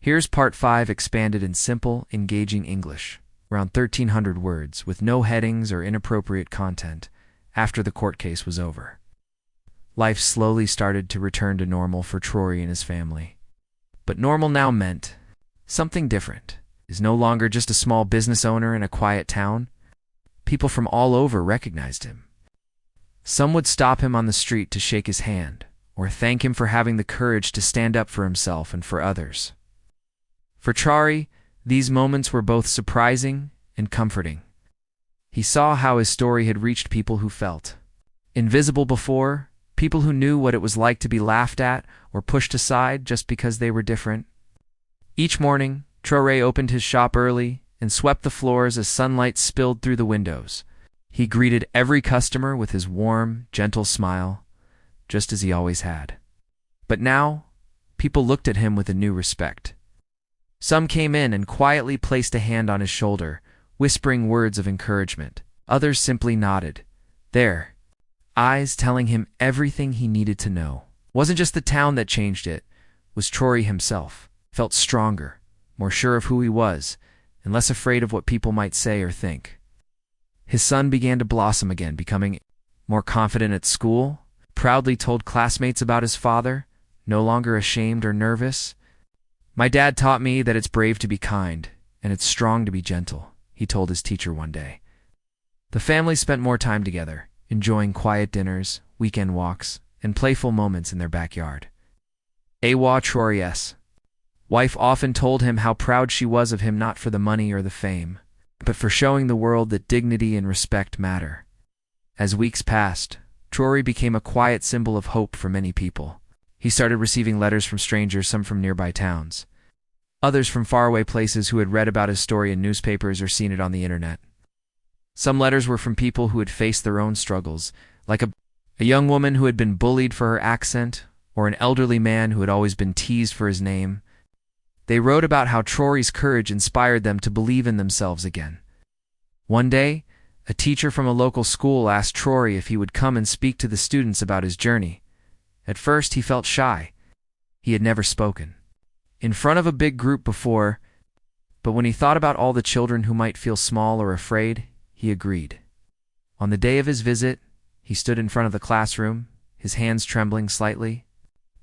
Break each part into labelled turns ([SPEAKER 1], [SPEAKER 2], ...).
[SPEAKER 1] Here's part 5 expanded in simple, engaging English, around 1,300 words, with no headings or inappropriate content, after the court case was over. Life slowly started to return to normal for Traoré and his family. But normal now meant something different. He's no longer just a small business owner in a quiet town. People from all over recognized him. Some would stop him on the street to shake his hand, or thank him for having the courage to stand up for himself and for others. For Traoré, these moments were both surprising and comforting. He saw how his story had reached people who felt invisible before, people who knew what it was like to be laughed at or pushed aside just because they were different. Each morning, Traoré opened his shop early and swept the floors as sunlight spilled through the windows. He greeted every customer with his warm, gentle smile, just as he always had. But now, people looked at him with a new respect. Some came in and quietly placed a hand on his shoulder, whispering words of encouragement. Others simply nodded, their eyes telling him everything he needed to know. It wasn't just the town that changed, it was Traoré himself. Felt stronger, more sure of who he was, and less afraid of what people might say or think. His son began to blossom again, becoming more confident at school, proudly told classmates about his father, no longer ashamed or nervous. "My dad taught me that it's brave to be kind, and it's strong to be gentle," he told his teacher one day. The family spent more time together, enjoying quiet dinners, weekend walks, and playful moments in their backyard. Traoré's wife often told him how proud she was of him, not for the money or the fame, but for showing the world that dignity and respect matter. As weeks passed, Traoré became a quiet symbol of hope for many people. He started receiving letters from strangers, some from nearby towns, others from faraway places who had read about his story in newspapers or seen it on the internet. Some letters were from people who had faced their own struggles, like a young woman who had been bullied for her accent, or an elderly man who had always been teased for his name. They wrote about how Traoré's courage inspired them to believe in themselves again. One day, a teacher from a local school asked Traoré if he would come and speak to the students about his journey. At first, he felt shy. He had never spoken in front of a big group before, but when he thought about all the children who might feel small or afraid, he agreed. On the day of his visit, he stood in front of the classroom, his hands trembling slightly.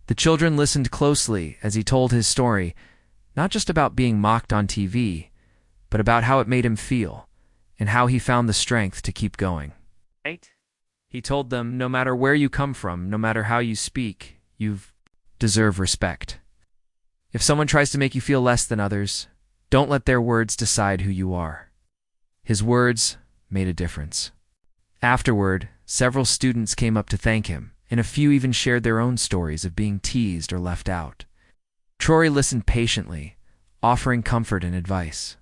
[SPEAKER 1] The children listened closely as he told his story, not just about being mocked on TV, but about how it made him feel, and how he found the strength to keep going. He told them, no matter where you come from, no matter how you speak, you deserve respect. If someone tries to make you feel less than others, don't let their words decide who you are. His words made a difference. Afterward, several students came up to thank him, and a few even shared their own stories of being teased or left out. Traoré listened patiently, offering comfort and advice.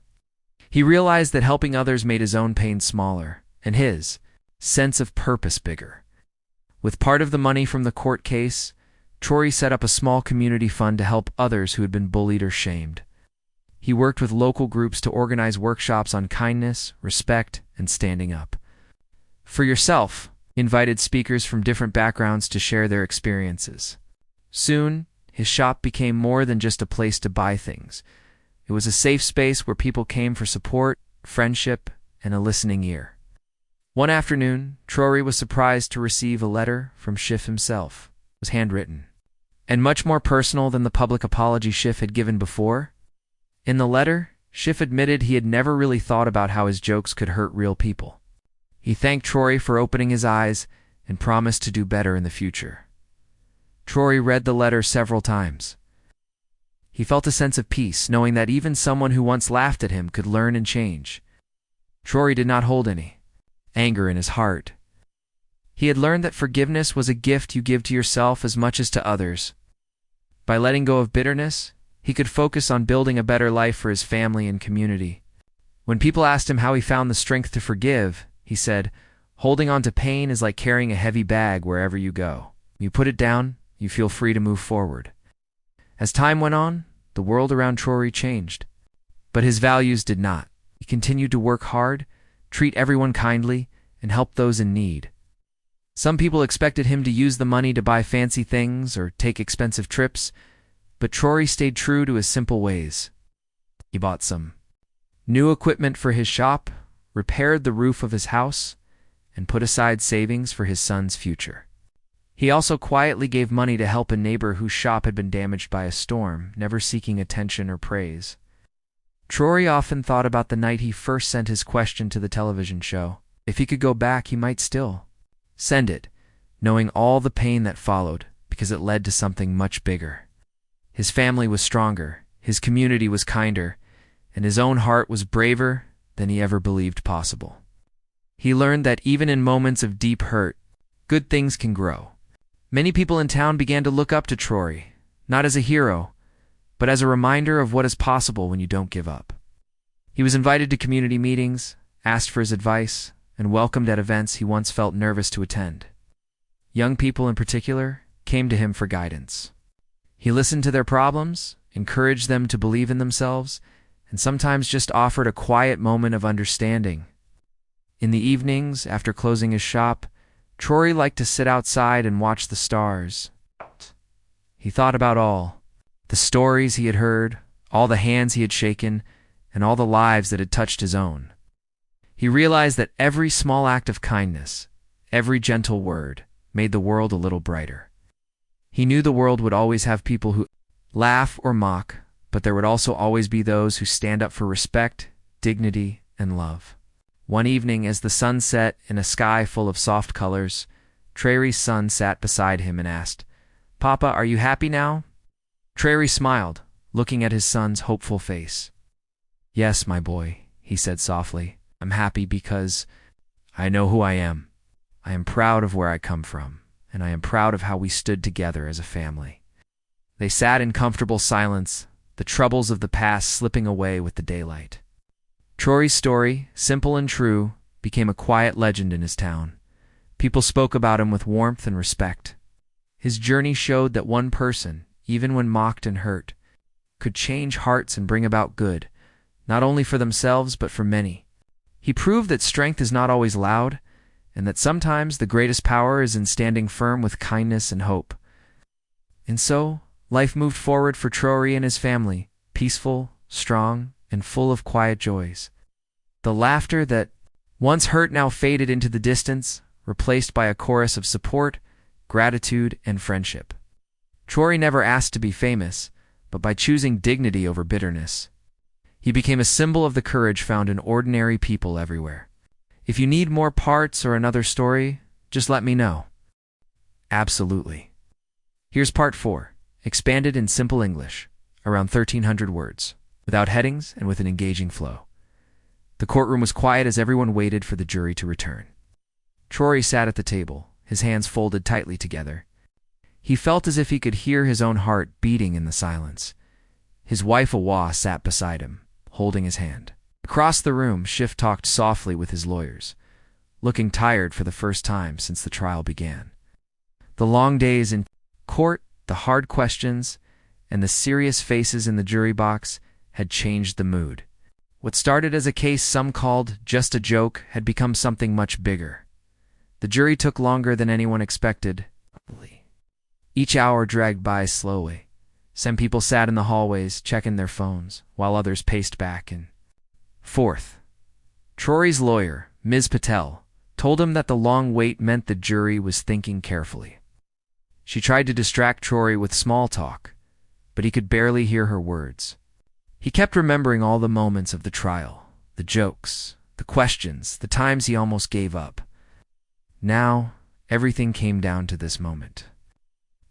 [SPEAKER 1] He realized that helping others made his own pain smaller, and his sense of purpose bigger. With part of the money from the court case, Traoré set up a small community fund to help others who had been bullied or shamed. He worked with local groups to organize workshops on kindness, respect, and standing up. For yourself, invited speakers from different backgrounds to share their experiences. Soon, his shop became more than just a place to buy things. It was a safe space where people came for support, friendship, and a listening ear. One afternoon, Traoré was surprised to receive a letter from Schiff himself. It was handwritten, and much more personal than the public apology Schiff had given before. In the letter, Schiff admitted he had never really thought about how his jokes could hurt real people. He thanked Traoré for opening his eyes and promised to do better in the future. Traoré read the letter several times. He felt a sense of peace, knowing that even someone who once laughed at him could learn and change. Traoré did not hold any anger in his heart. He had learned that forgiveness was a gift you give to yourself as much as to others. By letting go of bitterness, he could focus on building a better life for his family and community. When people asked him how he found the strength to forgive, he said, "Holding on to pain is like carrying a heavy bag wherever you go. You put it down, you feel free to move forward." As time went on, the world around Traoré changed. But his values did not. He continued to work hard, treat everyone kindly, and help those in need. Some people expected him to use the money to buy fancy things or take expensive trips, But Traoré stayed true to his simple ways. He bought some new equipment for his shop, repaired the roof of his house, and put aside savings for his son's future. He also quietly gave money to help a neighbor whose shop had been damaged by a storm, never seeking attention or praise. Traoré often thought about the night he first sent his question to the television show. If he could go back, he might still send it, knowing all the pain that followed, because it led to something much bigger. His family was stronger, his community was kinder, and his own heart was braver than he ever believed possible. He learned that even in moments of deep hurt, good things can grow. Many people in town began to look up to Traoré, not as a hero, but as a reminder of what is possible when you don't give up. He was invited to community meetings, asked for his advice, and welcomed at events he once felt nervous to attend. Young people in particular came to him for guidance. He listened to their problems, encouraged them to believe in themselves, and sometimes just offered a quiet moment of understanding. In the evenings, after closing his shop, Traoré liked to sit outside and watch the stars. He thought about all the stories he had heard, all the hands he had shaken, and all the lives that had touched his own. He realized that every small act of kindness, every gentle word, made the world a little brighter. He knew the world would always have people who laugh or mock, but there would also always be those who stand up for respect, dignity, and love. One evening, as the sun set in a sky full of soft colors, Traoré's son sat beside him and asked, "Papa, are you happy now?" Traoré smiled, looking at his son's hopeful face. "Yes, my boy," he said softly. "I'm happy because I know who I am. I am proud of where I come from, and I am proud of how we stood together as a family." They sat in comfortable silence, the troubles of the past slipping away with the daylight. Traoré's story, simple and true, became a quiet legend in his town. People spoke about him with warmth and respect. His journey showed that one person, even when mocked and hurt, could change hearts and bring about good, not only for themselves but for many. He proved that strength is not always loud, and that sometimes the greatest power is in standing firm with kindness and hope. And so, life moved forward for Traoré and his family, peaceful, strong, and full of quiet joys. The laughter that once hurt now faded into the distance, replaced by a chorus of support, gratitude, and friendship. Traoré never asked to be famous, but by choosing dignity over bitterness, he became a symbol of the courage found in ordinary people everywhere. If you need more parts or another story, just let me know. Absolutely. Here's part 4, expanded in simple English, around 1,300 words, without headings and with an engaging flow. The courtroom was quiet as everyone waited for the jury to return. Traoré sat at the table, his hands folded tightly together. He felt as if he could hear his own heart beating in the silence. His wife Awa sat beside him, holding his hand. Across the room, Schiff talked softly with his lawyers, looking tired for the first time since the trial began. The long days in court, the hard questions, and the serious faces in the jury box had changed the mood. What started as a case some called just a joke had become something much bigger. The jury took longer than anyone expected. Each hour dragged by slowly. Some people sat in the hallways, checking their phones, while others paced back and forth. Traoré's lawyer, Ms. Patel, told him that the long wait meant the jury was thinking carefully. She tried to distract Traoré with small talk, but he could barely hear her words. He kept remembering all the moments of the trial, the jokes, the questions, the times he almost gave up. Now, everything came down to this moment.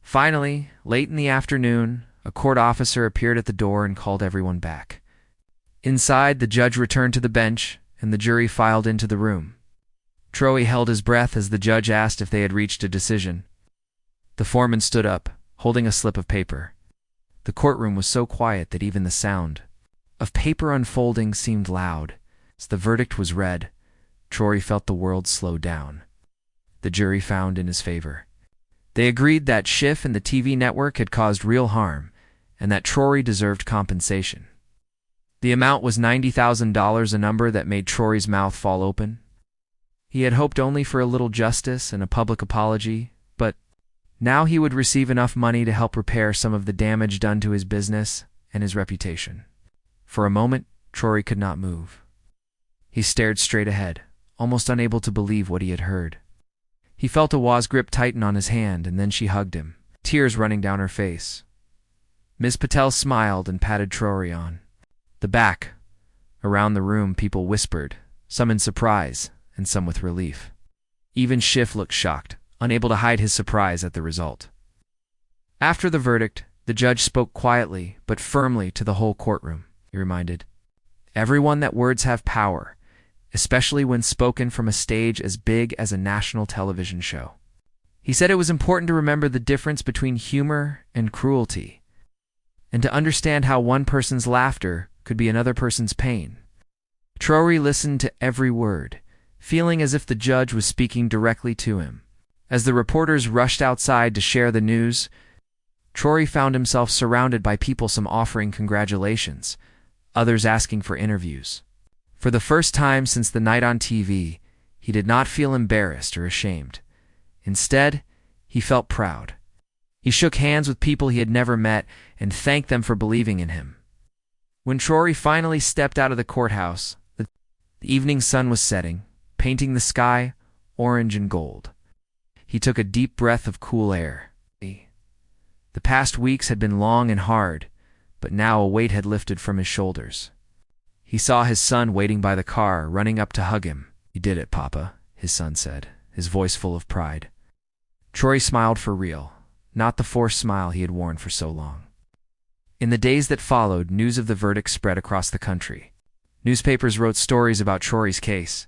[SPEAKER 1] Finally, late in the afternoon, a court officer appeared at the door and called everyone back. Inside, the judge returned to the bench, and the jury filed into the room. Traoré held his breath as the judge asked if they had reached a decision. The foreman stood up, holding a slip of paper. The courtroom was so quiet that even the sound of paper unfolding seemed loud. As the verdict was read, Traoré felt the world slow down. The jury found in his favor. They agreed that Schiff and the TV network had caused real harm, and that Traoré deserved compensation. The amount was $90,000, a number that made Traoré's mouth fall open. He had hoped only for a little justice and a public apology, but Now he would receive enough money to help repair some of the damage done to his business and his reputation. For a moment, Traoré could not move. He stared straight ahead, almost unable to believe what he had heard. He felt Awa's grip tighten on his hand, and then she hugged him, tears running down her face. Ms. Patel smiled and patted Traoré on the back. Around the room, people whispered, some in surprise and some with relief. Even Schiff looked shocked, unable to hide his surprise at the result. After the verdict, the judge spoke quietly but firmly to the whole courtroom. He reminded everyone that words have power, especially when spoken from a stage as big as a national television show. He said it was important to remember the difference between humor and cruelty, and to understand how one person's laughter could be another person's pain. Traoré listened to every word, feeling as if the judge was speaking directly to him. As the reporters rushed outside to share the news, Traoré found himself surrounded by people, some offering congratulations, others asking for interviews. For the first time since the night on TV, he did not feel embarrassed or ashamed. Instead, he felt proud. He shook hands with people he had never met and thanked them for believing in him. When Traoré finally stepped out of the courthouse, the evening sun was setting, painting the sky orange and gold. He took a deep breath of cool air. The past weeks had been long and hard, but now a weight had lifted from his shoulders. He saw his son waiting by the car, running up to hug him. "You did it, Papa," his son said, his voice full of pride. Traoré smiled for real, not the forced smile he had worn for so long. In the days that followed, news of the verdict spread across the country. Newspapers wrote stories about Traoré's case.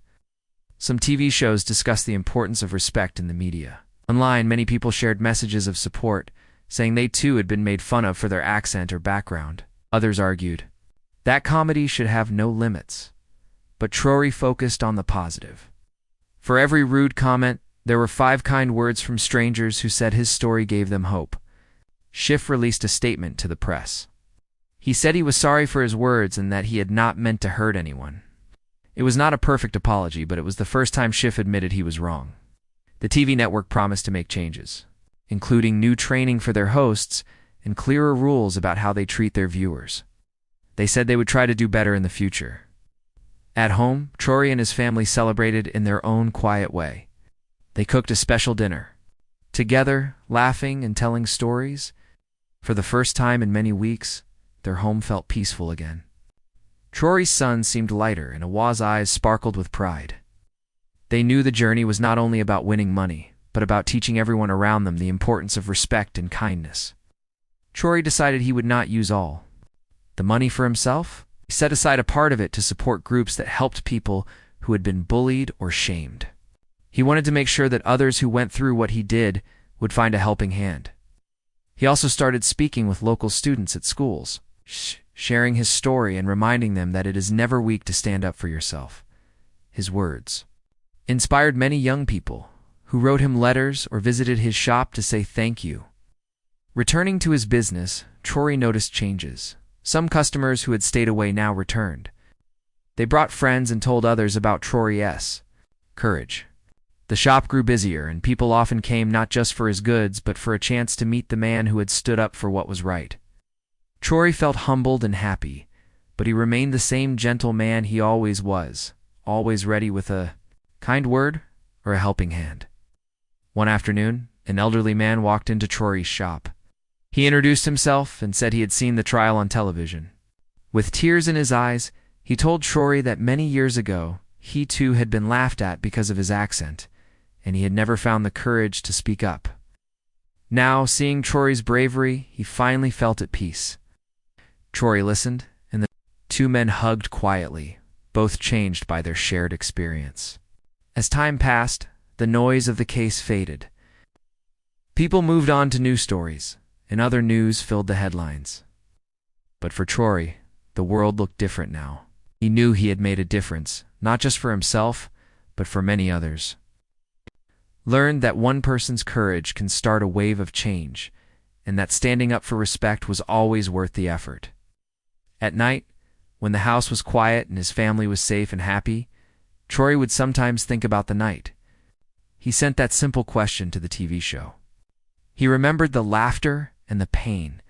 [SPEAKER 1] Some TV shows discussed the importance of respect in the media. Online, many people shared messages of support, saying they too had been made fun of for their accent or background. Others argued that comedy should have no limits. But Traoré focused on the positive. For every rude comment, there were 5 kind words from strangers who said his story gave them hope. Schiff released a statement to the press. He said he was sorry for his words and that he had not meant to hurt anyone. It was not a perfect apology, but it was the first time Schiff admitted he was wrong. The TV network promised to make changes, including new training for their hosts and clearer rules about how they treat their viewers. They said they would try to do better in the future. At home, Traoré and his family celebrated in their own quiet way. They cooked a special dinner. Together, laughing and telling stories, for the first time in many weeks, their home felt peaceful again. Traoré's son seemed lighter, and Awa's eyes sparkled with pride. They knew the journey was not only about winning money, but about teaching everyone around them the importance of respect and kindness. Traoré decided he would not use all the money for himself. He set aside a part of it to support groups that helped people who had been bullied or shamed. He wanted to make sure that others who went through what he did would find a helping hand. He also started speaking with local students at schools, sharing his story and reminding them that it is never weak to stand up for yourself. His words inspired many young people who wrote him letters or visited his shop to say thank you. Returning to his business, Traoré noticed changes. Some customers who had stayed away now returned. They brought friends and told others about Traoré's courage. The shop grew busier, and people often came not just for his goods, but for a chance to meet the man who had stood up for what was right. Traoré felt humbled and happy, but he remained the same gentle man he always was, always ready with a kind word or a helping hand. One afternoon, an elderly man walked into Traoré's shop. He introduced himself and said he had seen the trial on television. With tears in his eyes, he told Traoré that many years ago, he too had been laughed at because of his accent, and he had never found the courage to speak up. Now, seeing Traoré's bravery, he finally felt at peace. Traoré listened, and the 2 men hugged quietly, both changed by their shared experience. As time passed, the noise of the case faded. People moved on to new stories, and other news filled the headlines. But for Traoré, the world looked different now. He knew he had made a difference, not just for himself, but for many others. Learned that one person's courage can start a wave of change, and that standing up for respect was always worth the effort. At night, when the house was quiet and his family was safe and happy, Traoré would sometimes think about the night. He sent that simple question to the TV show. He remembered the laughter and the pain,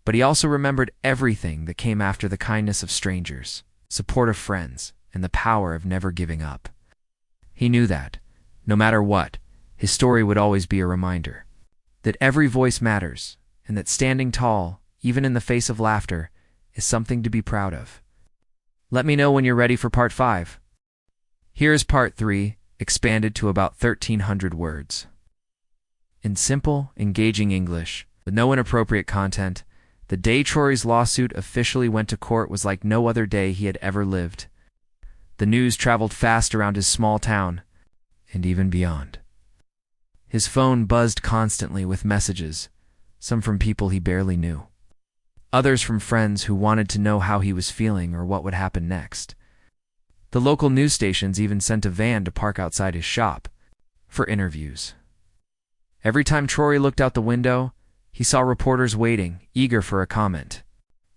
[SPEAKER 1] but he also remembered everything that came after: the kindness of strangers, support of friends, and the power of never giving up. He knew that, no matter what, his story would always be a reminder that every voice matters, and that standing tall, even in the face of laughter, is something to be proud of. Let me know when you're ready for part 5. Here's part 3, expanded to about 1,300 words. In simple, engaging English, with no inappropriate content, the day Traoré's lawsuit officially went to court was like no other day he had ever lived. The news traveled fast around his small town, and even beyond. His phone buzzed constantly with messages, some from people he barely knew, others from friends who wanted to know how he was feeling or what would happen next. The local news stations even sent a van to park outside his shop for interviews. Every time Traoré looked out the window, he saw reporters waiting, eager for a comment.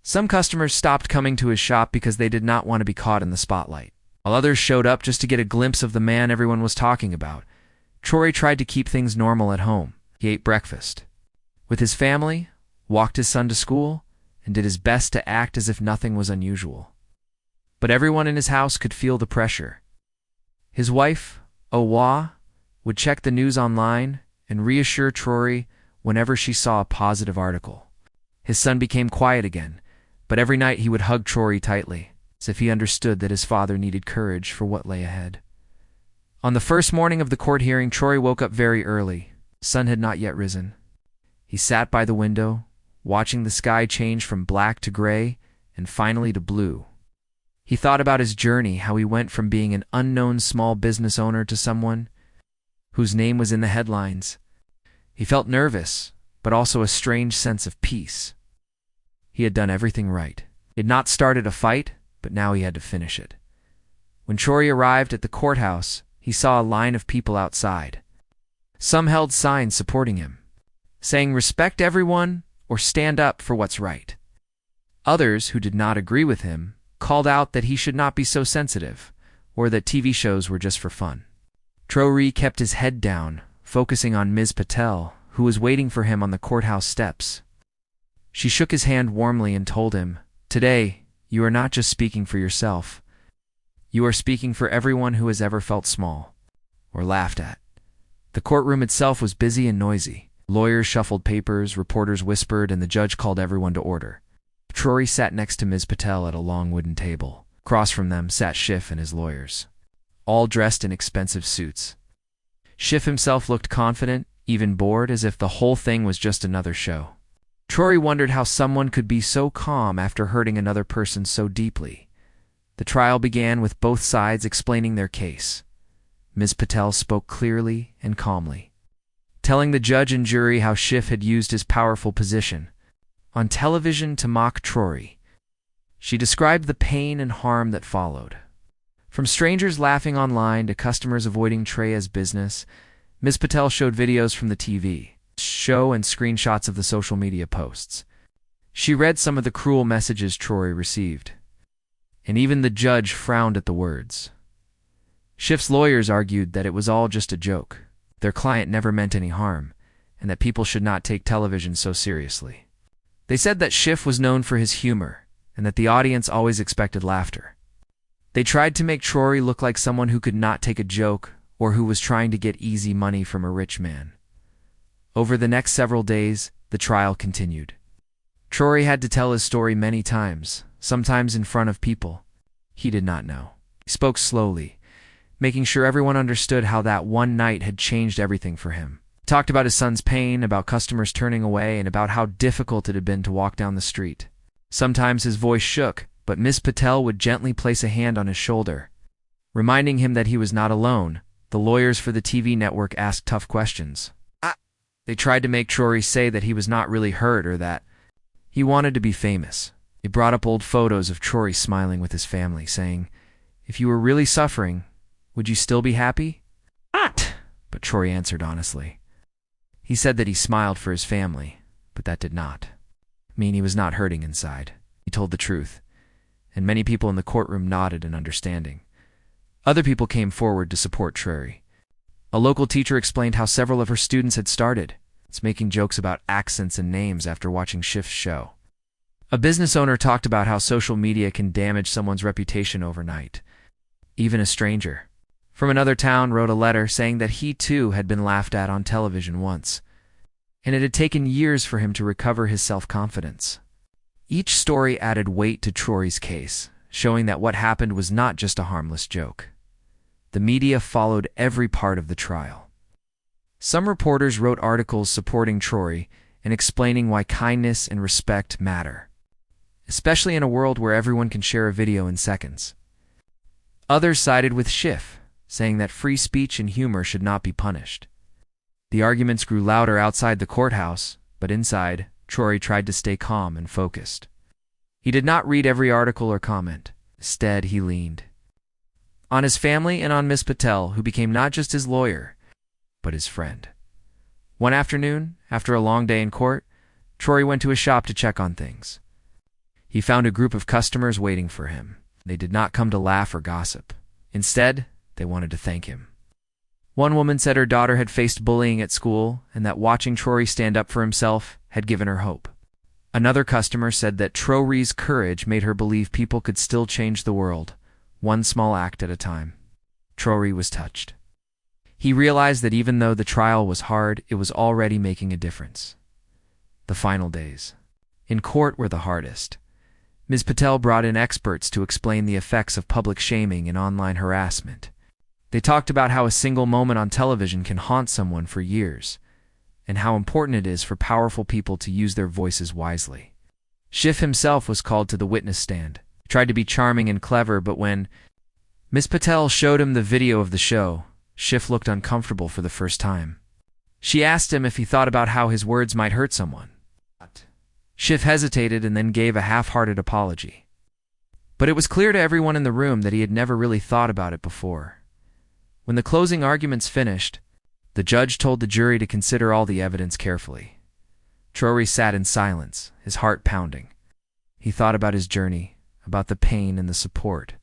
[SPEAKER 1] Some customers stopped coming to his shop because they did not want to be caught in the spotlight, while others showed up just to get a glimpse of the man everyone was talking about. Traoré tried to keep things normal at home. He ate breakfast with his family, walked his son to school, and did his best to act as if nothing was unusual. But everyone in his house could feel the pressure. His wife, Owa, would check the news online and reassure Traoré whenever she saw a positive article. His son became quiet again, but every night he would hug Traoré tightly, as if he understood that his father needed courage for what lay ahead. On the first morning of the court hearing, Traoré woke up very early. The sun had not yet risen. He sat by the window, watching the sky change from black to gray and finally to blue. He thought about his journey, how he went from being an unknown small business owner to someone whose name was in the headlines. He felt nervous, but also a strange sense of peace. He had done everything right. He had not started a fight, but now he had to finish it. When Traoré arrived at the courthouse, he saw a line of people outside. Some held signs supporting him, saying respect everyone or stand up for what's right. Others, who did not agree with him, called out that he should not be so sensitive, or that TV shows were just for fun. Traoré kept his head down, focusing on Ms. Patel, who was waiting for him on the courthouse steps. She shook his hand warmly and told him, "Today, you are not just speaking for yourself. You are speaking for everyone who has ever felt small or laughed at." The courtroom itself was busy and noisy. Lawyers shuffled papers, reporters whispered, and the judge called everyone to order. Traoré sat next to Ms. Patel at a long wooden table. Across from them sat Schiff and his lawyers, all dressed in expensive suits. Schiff himself looked confident, even bored, as if the whole thing was just another show. Traoré wondered how someone could be so calm after hurting another person so deeply. The trial began with both sides explaining their case. Ms. Patel spoke clearly and calmly, telling the judge and jury how Schiff had used his powerful position on television to mock Traoré. She described the pain and harm that followed. From strangers laughing online to customers avoiding Traoré's business, Ms. Patel showed videos from the TV show and screenshots of the social media posts. She read some of the cruel messages Traoré received, and even the judge frowned at the words. Schiff's lawyers argued that it was all just a joke. Their client never meant any harm, and that people should not take television so seriously. They said that Schiff was known for his humor, and that the audience always expected laughter. They tried to make Traoré look like someone who could not take a joke or who was trying to get easy money from a rich man. Over the next several days, the trial continued. Traoré had to tell his story many times, sometimes in front of people he did not know. He spoke slowly, making sure everyone understood how that one night had changed everything for him. He talked about his son's pain, about customers turning away, and about how difficult it had been to walk down the street. Sometimes his voice shook, but Miss Patel would gently place a hand on his shoulder, reminding him that he was not alone. The lawyers for the TV network asked tough questions. They tried to make Traoré say that he was not really hurt or that he wanted to be famous. They brought up old photos of Traoré smiling with his family, saying, "If you were really suffering, would you still be happy?" "Not," but Traoré answered honestly. He said that he smiled for his family, but that did not mean he was not hurting inside. He told the truth, and many people in the courtroom nodded in understanding. Other people came forward to support Traoré. A local teacher explained how several of her students had started It's making jokes about accents and names after watching Schiff's show. A business owner talked about how social media can damage someone's reputation overnight. Even a stranger from another town wrote a letter saying that he too had been laughed at on television once, and it had taken years for him to recover his self-confidence. Each story added weight to Traoré's case, showing that what happened was not just a harmless joke. The media followed every part of the trial. Some reporters wrote articles supporting Traoré and explaining why kindness and respect matter, especially in a world where everyone can share a video in seconds. Others sided with Schiff, saying that free speech and humor should not be punished. The arguments grew louder outside the courthouse, but inside, Traoré tried to stay calm and focused. He did not read every article or comment. Instead, he leaned on his family and on Miss Patel, who became not just his lawyer, but his friend. One afternoon, after a long day in court, Traoré went to a shop to check on things. He found a group of customers waiting for him. They did not come to laugh or gossip. Instead, they wanted to thank him. One woman said her daughter had faced bullying at school and that watching Traoré stand up for himself had given her hope. Another customer said that Traoré's courage made her believe people could still change the world, one small act at a time. Traoré was touched. He realized that even though the trial was hard, it was already making a difference. The final days in court were the hardest. Ms. Patel brought in experts to explain the effects of public shaming and online harassment. They talked about how a single moment on television can haunt someone for years, and how important it is for powerful people to use their voices wisely. Schiff himself was called to the witness stand. He tried to be charming and clever, but when Ms. Patel showed him the video of the show, Schiff looked uncomfortable for the first time. She asked him if he thought about how his words might hurt someone. Schiff hesitated and then gave a half-hearted apology. But it was clear to everyone in the room that he had never really thought about it before. When the closing arguments finished, the judge told the jury to consider all the evidence carefully. Traoré sat in silence, his heart pounding. He thought about his journey, about the pain and the support,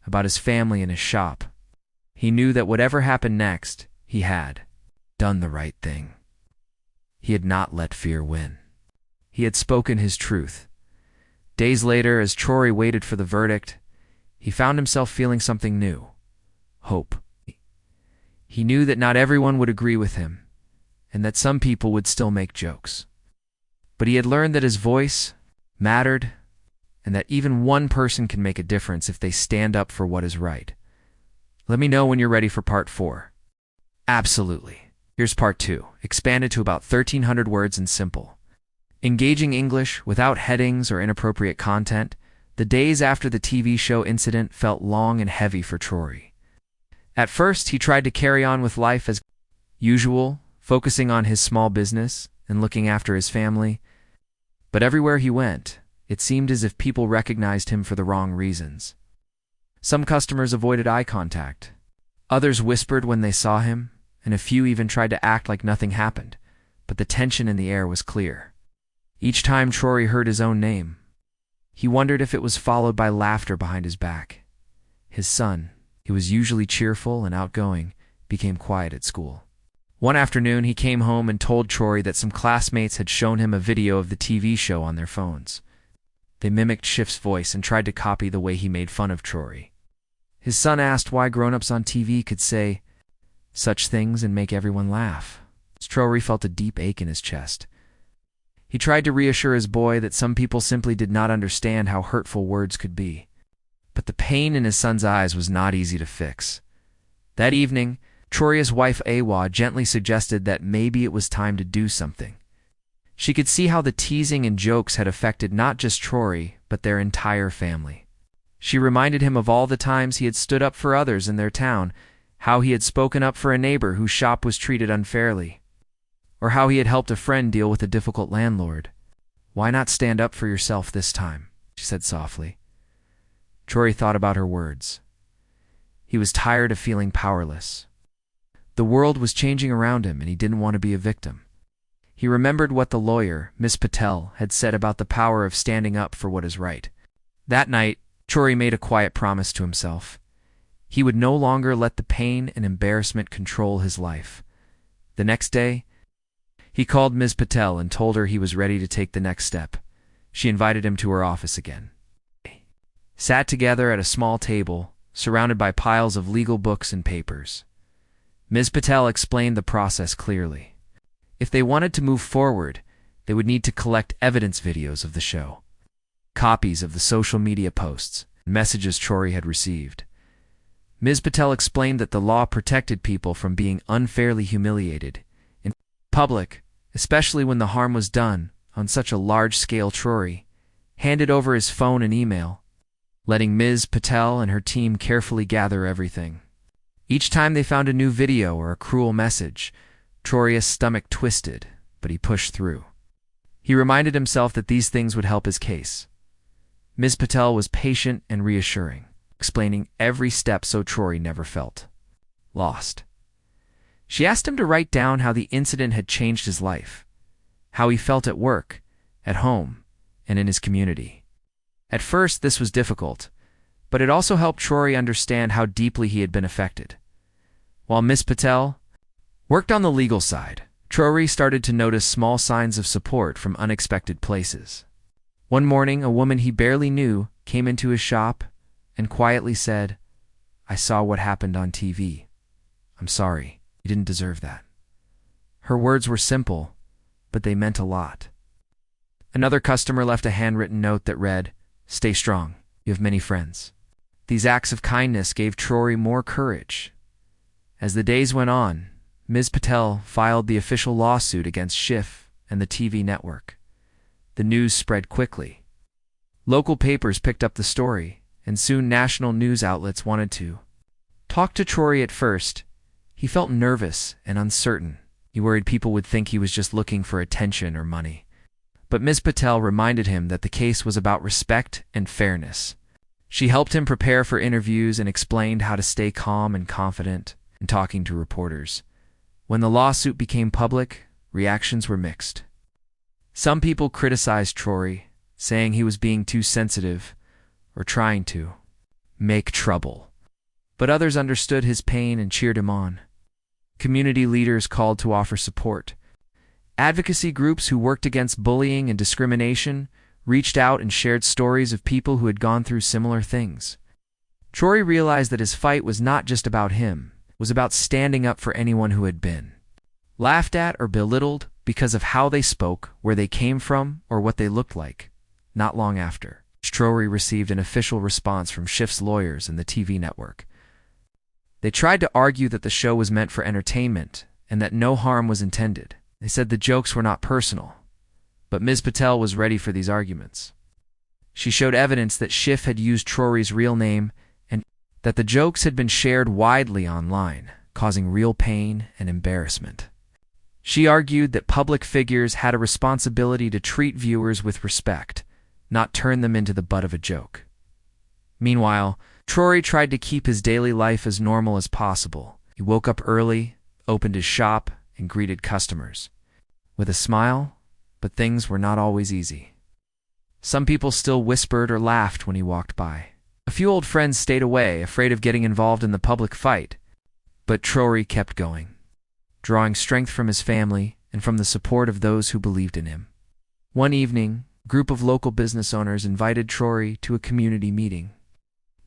[SPEAKER 1] about his family and his shop. He knew that whatever happened next, he had done the right thing. He had not let fear win. He had spoken his truth. Days later, as Traoré waited for the verdict, he found himself feeling something new: hope. He knew that not everyone would agree with him, and that some people would still make jokes. But he had learned that his voice mattered, and that even one person can make a difference if they stand up for what is right. Let me know when you're ready for part 4. Absolutely. Here's part 2, expanded to about 1,300 words and simple. Engaging English without headings or inappropriate content, the days after the TV show incident felt long and heavy for Traoré. At first, he tried to carry on with life as usual, focusing on his small business and looking after his family. But everywhere he went, it seemed as if people recognized him for the wrong reasons. Some customers avoided eye contact. Others whispered when they saw him, and a few even tried to act like nothing happened, but the tension in the air was clear. Each time Traoré heard his own name, he wondered if it was followed by laughter behind his back. His son, who was usually cheerful and outgoing, became quiet at school. One afternoon, he came home and told Traoré that some classmates had shown him a video of the TV show on their phones. They mimicked Schiff's voice and tried to copy the way he made fun of Traoré. His son asked why grown-ups on TV could say such things and make everyone laugh. Traoré felt a deep ache in his chest. He tried to reassure his boy that some people simply did not understand how hurtful words could be. But the pain in his son's eyes was not easy to fix. That evening, Traoré's wife Awa gently suggested that maybe it was time to do something. She could see how the teasing and jokes had affected not just Traoré, but their entire family. She reminded him of all the times he had stood up for others in their town, how he had spoken up for a neighbor whose shop was treated unfairly, or how he had helped a friend deal with a difficult landlord. "Why not stand up for yourself this time?" she said softly. Traoré thought about her words. He was tired of feeling powerless. The world was changing around him, and he didn't want to be a victim. He remembered what the lawyer, Miss Patel, had said about the power of standing up for what is right. That night, Traoré made a quiet promise to himself. He would no longer let the pain and embarrassment control his life. The next day, He called Ms. Patel and told her he was ready to take the next step. She invited him to her office again. Sat together at a small table, surrounded by piles of legal books and papers. Ms. Patel explained the process clearly. If they wanted to move forward, they would need to collect evidence videos of the show, copies of the social media posts, and messages Traoré had received. Ms. Patel explained that the law protected people from being unfairly humiliated in public, especially when the harm was done on such a large scale. Traoré handed over his phone and email, letting Ms. Patel and her team carefully gather everything. Each time they found a new video or a cruel message, Traoré's stomach twisted, but he pushed through. He reminded himself that these things would help his case. Ms. Patel was patient and reassuring, explaining every step so Traoré never felt lost. She asked him to write down how the incident had changed his life, how he felt at work, at home, and in his community. At first, this was difficult, but it also helped Traoré understand how deeply he had been affected. While Ms. Patel worked on the legal side, Traoré started to notice small signs of support from unexpected places. One morning, a woman he barely knew came into his shop and quietly said, "I saw what happened on TV. I'm sorry, you didn't deserve that." Her words were simple, but they meant a lot. Another customer left a handwritten note that read, "Stay strong, you have many friends." These acts of kindness gave Traoré more courage. As the days went on, Ms. Patel filed the official lawsuit against Schiff and the TV network. The news spread quickly. Local papers picked up the story, and soon national news outlets wanted to talk to Traoré. At first, he felt nervous and uncertain. He worried people would think he was just looking for attention or money. But Ms. Patel reminded him that the case was about respect and fairness. She helped him prepare for interviews and explained how to stay calm and confident in talking to reporters. When the lawsuit became public, reactions were mixed. Some people criticized Traoré, saying he was being too sensitive or trying to make trouble. But others understood his pain and cheered him on. Community leaders called to offer support. Advocacy groups who worked against bullying and discrimination reached out and shared stories of people who had gone through similar things. Traoré realized that his fight was not just about him, it was about standing up for anyone who had been laughed at or belittled because of how they spoke, where they came from, or what they looked like. Not long after, Traoré received an official response from Schiff's lawyers and the TV network. They tried to argue that the show was meant for entertainment and that no harm was intended. They said the jokes were not personal, but Ms. Patel was ready for these arguments. She showed evidence that Schiff had used Traoré's real name and that the jokes had been shared widely online, causing real pain and embarrassment. She argued that public figures had a responsibility to treat viewers with respect, not turn them into the butt of a joke. Meanwhile, Traoré tried to keep his daily life as normal as possible. He woke up early, opened his shop, and greeted customers with a smile, but things were not always easy. Some people still whispered or laughed when he walked by. A few old friends stayed away, afraid of getting involved in the public fight. But Traoré kept going, drawing strength from his family and from the support of those who believed in him. One evening, a group of local business owners invited Traoré to a community meeting.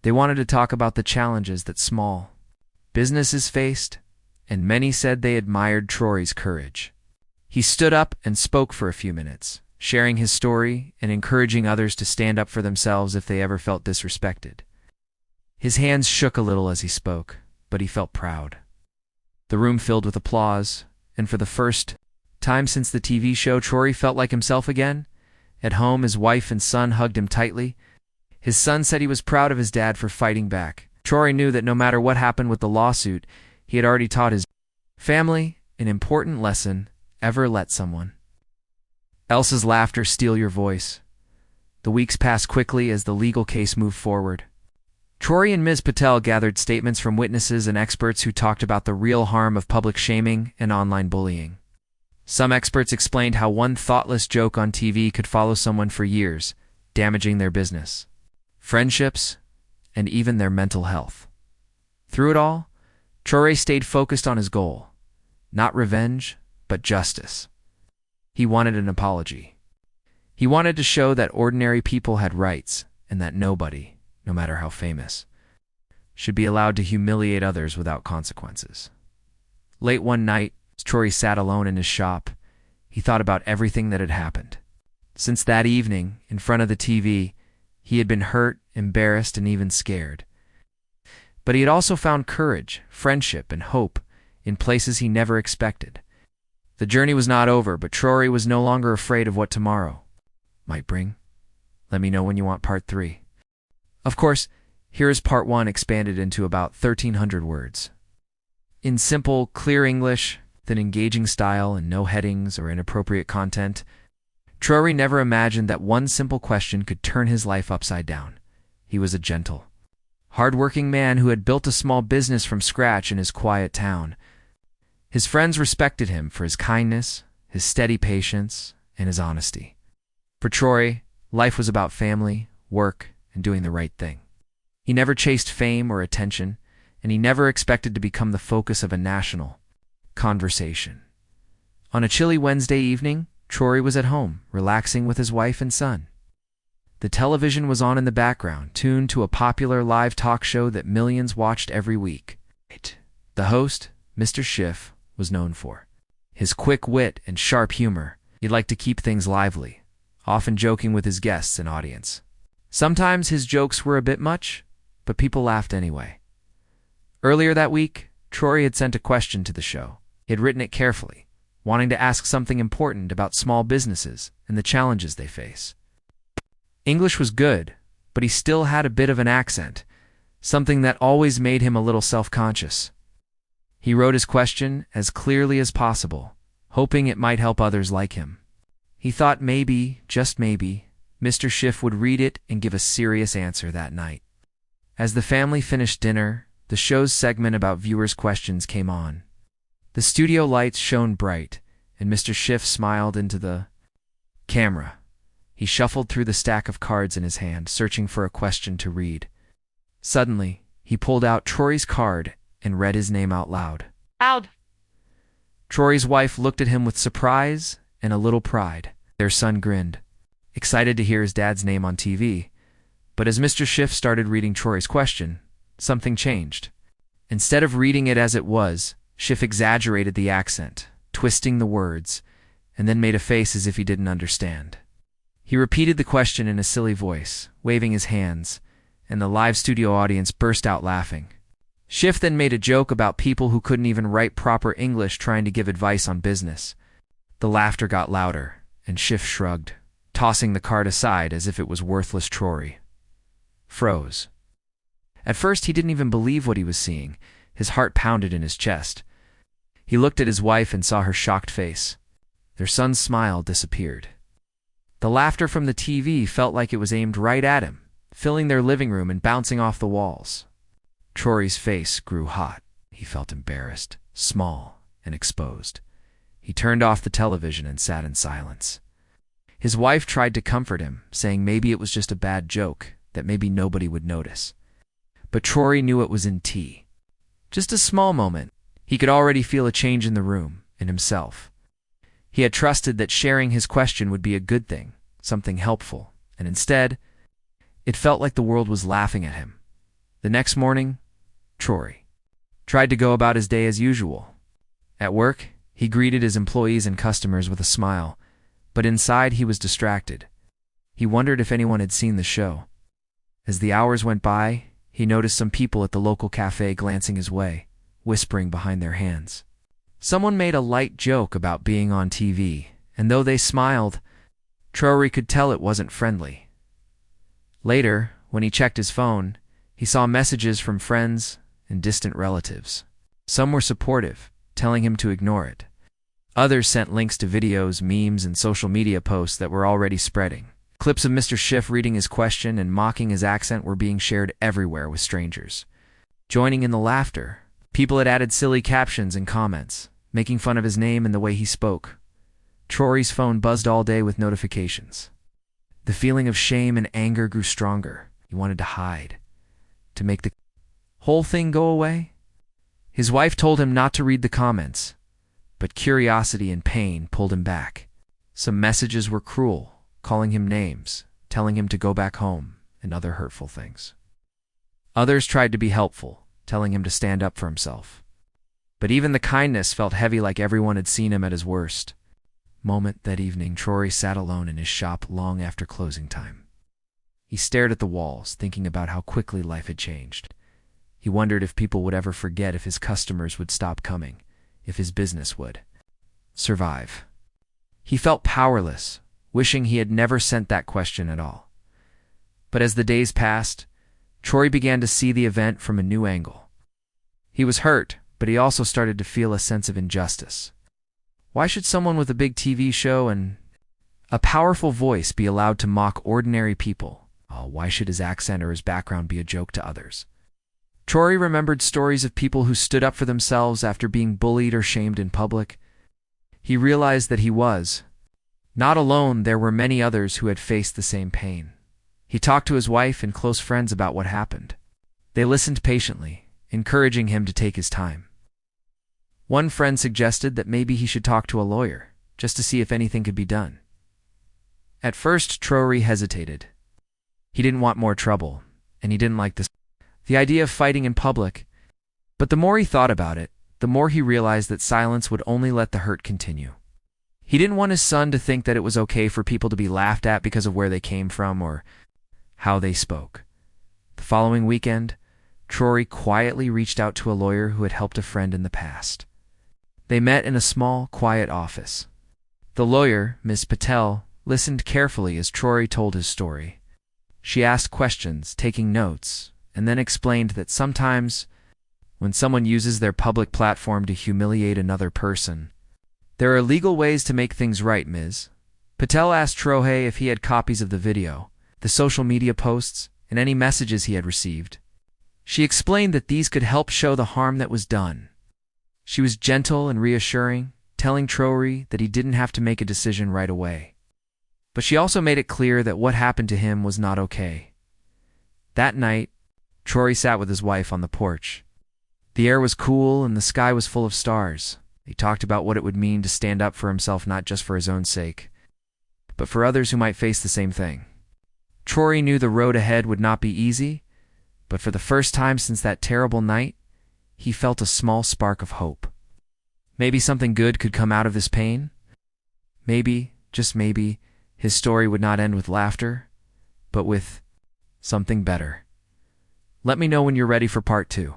[SPEAKER 1] They wanted to talk about the challenges that small businesses faced, and many said they admired Traoré's courage. He stood up and spoke for a few minutes, sharing his story and encouraging others to stand up for themselves if they ever felt disrespected. His hands shook a little as he spoke, but he felt proud. The room filled with applause, and for the first time since the TV show, Traoré felt like himself again. At home, his wife and son hugged him tightly. His son said he was proud of his dad for fighting back. Traoré knew that no matter what happened with the lawsuit, he had already taught his family an important lesson: ever let someone else's laughter steal your voice. The weeks passed quickly as the legal case moved forward. Traoré and Ms. Patel gathered statements from witnesses and experts who talked about the real harm of public shaming and online bullying. Some experts explained how one thoughtless joke on TV could follow someone for years, damaging their business, friendships, and even their mental health. Through it all, Traoré stayed focused on his goal: not revenge, but justice. He wanted an apology. He wanted to show that ordinary people had rights and that nobody, no matter how famous, should be allowed to humiliate others without consequences. Late one night, as Traoré sat alone in his shop, he thought about everything that had happened. Since that evening, in front of the TV, he had been hurt, embarrassed, and even scared. But he had also found courage, friendship, and hope in places he never expected. The journey was not over, but Traoré was no longer afraid of what tomorrow might bring. Let me know when you want part 3. Of course, here is part 1 expanded into about 1,300 words. In simple, clear English, with an engaging style and no headings or inappropriate content, Traoré never imagined that one simple question could turn his life upside down. He was a gentle, hard-working man who had built a small business from scratch in his quiet town. His friends respected him for his kindness, his steady patience, and his honesty. For Traoré, life was about family, work, and doing the right thing. He never chased fame or attention, and he never expected to become the focus of a national conversation. On a chilly Wednesday evening, Traoré was at home, relaxing with his wife and son. The television was on in the background, tuned to a popular live talk show that millions watched every week. The host, Mr. Schiff, was known for his quick wit and sharp humor. He liked to keep things lively, often joking with his guests and audience. Sometimes his jokes were a bit much, but people laughed anyway. Earlier that week, Traoré had sent a question to the show. He had written it carefully, wanting to ask something important about small businesses and the challenges they face. English was good, but he still had a bit of an accent, something that always made him a little self-conscious. He wrote his question as clearly as possible, hoping it might help others like him. He thought maybe, just maybe, Mr. Schiff would read it and give a serious answer that night. As the family finished dinner, the show's segment about viewers' questions came on. The studio lights shone bright, and Mr. Schiff smiled into the camera. He shuffled through the stack of cards in his hand, searching for a question to read. Suddenly, he pulled out Traoré's card and read his name out loud.
[SPEAKER 2] Out.
[SPEAKER 1] Traoré's wife looked at him with surprise and a little pride. Their son grinned, excited to hear his dad's name on TV. But as Mr. Schiff started reading Traoré's question, something changed. Instead of reading it as it was, Schiff exaggerated the accent, twisting the words, and then made a face as if he didn't understand. He repeated the question in a silly voice, waving his hands, and the live studio audience burst out laughing. Schiff then made a joke about people who couldn't even write proper English trying to give advice on business. The laughter got louder, and Schiff shrugged, tossing the card aside as if it was worthless. Traoré froze. At first, he didn't even believe what he was seeing. His heart pounded in his chest. He looked at his wife and saw her shocked face. Their son's smile disappeared. The laughter from the TV felt like it was aimed right at him, filling their living room and bouncing off the walls. Traoré's face grew hot. He felt embarrassed, small, and exposed. He turned off the television and sat in silence. His wife tried to comfort him, saying maybe it was just a bad joke, that maybe nobody would notice. But Traoré knew it was in tea. Just a small moment. He could already feel a change in the room, in himself. He had trusted that sharing his question would be a good thing, something helpful, and instead, it felt like the world was laughing at him. The next morning, Traoré tried to go about his day as usual. At work, he greeted his employees and customers with a smile, but inside he was distracted. He wondered if anyone had seen the show. As the hours went by, he noticed some people at the local cafe glancing his way, whispering behind their hands. Someone made a light joke about being on TV, and though they smiled, Traoré could tell it wasn't friendly. Later, when he checked his phone, he saw messages from friends and distant relatives. Some were supportive, telling him to ignore it. Others sent links to videos, memes, and social media posts that were already spreading. Clips of Mr. Schiff reading his question and mocking his accent were being shared everywhere with strangers. Joining in the laughter, people had added silly captions and comments, making fun of his name and the way he spoke. Traoré's phone buzzed all day with notifications. The feeling of shame and anger grew stronger. He wanted to hide, to make the whole thing go away. His wife told him not to read the comments, but curiosity and pain pulled him back. Some messages were cruel, calling him names, telling him to go back home, and other hurtful things. Others tried to be helpful, telling him to stand up for himself. But even the kindness felt heavy, like everyone had seen him at his worst. That evening, Traoré sat alone in his shop long after closing time. He stared at the walls, thinking about how quickly life had changed. He wondered if people would ever forget, if his customers would stop coming, if his business would survive. He felt powerless, wishing he had never sent that question at all. But as the days passed, Traoré began to see the event from a new angle. He was hurt, but he also started to feel a sense of injustice. Why should someone with a big TV show and a powerful voice be allowed to mock ordinary people? Why should his accent or his background be a joke to others? Traoré remembered stories of people who stood up for themselves after being bullied or shamed in public. He realized that he was not alone. There were many others who had faced the same pain. He talked to his wife and close friends about what happened. They listened patiently, encouraging him to take his time. One friend suggested that maybe he should talk to a lawyer, just to see if anything could be done. At first, Traoré hesitated. He didn't want more trouble, and he didn't like the idea of fighting in public. But the more he thought about it, the more he realized that silence would only let the hurt continue. He didn't want his son to think that it was okay for people to be laughed at because of where they came from or how they spoke. The following weekend, Traoré quietly reached out to a lawyer who had helped a friend in the past. They met in a small, quiet office. The lawyer, Ms. Patel, listened carefully as Traoré told his story. She asked questions, taking notes, and then explained that sometimes, when someone uses their public platform to humiliate another person, there are legal ways to make things right. Ms. Patel asked Traoré if he had copies of the video, the social media posts, and any messages he had received. She explained that these could help show the harm that was done. She was gentle and reassuring, telling Traoré that he didn't have to make a decision right away. But she also made it clear that what happened to him was not okay. That night, Traoré sat with his wife on the porch. The air was cool and the sky was full of stars. They talked about what it would mean to stand up for himself, not just for his own sake, but for others who might face the same thing. Traoré knew the road ahead would not be easy, but for the first time since that terrible night, he felt a small spark of hope. Maybe something good could come out of this pain. Maybe, just maybe, his story would not end with laughter, but with something better. Let me know when you're ready for part 2.